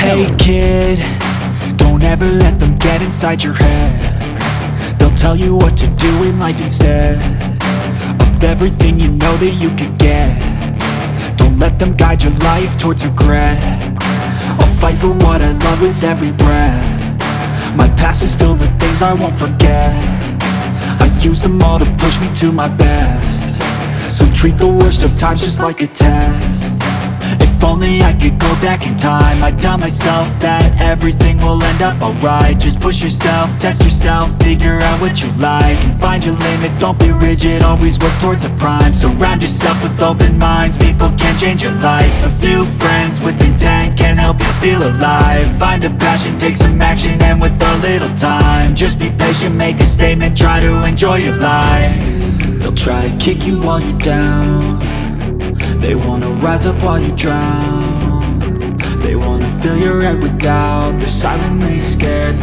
Hey kid, don't ever let them get inside your head. They'll tell you what to do in life instead of everything you know that you could get. Don't let them guide your life towards regret. I'll fight for what I love with every breath. My past is filled with things I won't forget. I use them all to push me to my best. So treat the worst of times just like a test. If only I could go back in time, I'd tell myself that everything will end up alright. Just push yourself, test yourself, figure out what you like, and find your limits, don't be rigid, always work towards a prime. Surround yourself with open minds, people can change your life. A few friends with intent can help you feel alive. Find a passion, take some action, and with a little time, just be patient, make a statement, try to enjoy your life. They'll try to kick you while you're down. They wanna rise up while you drown. They wanna fill your head with doubt. They're silently scared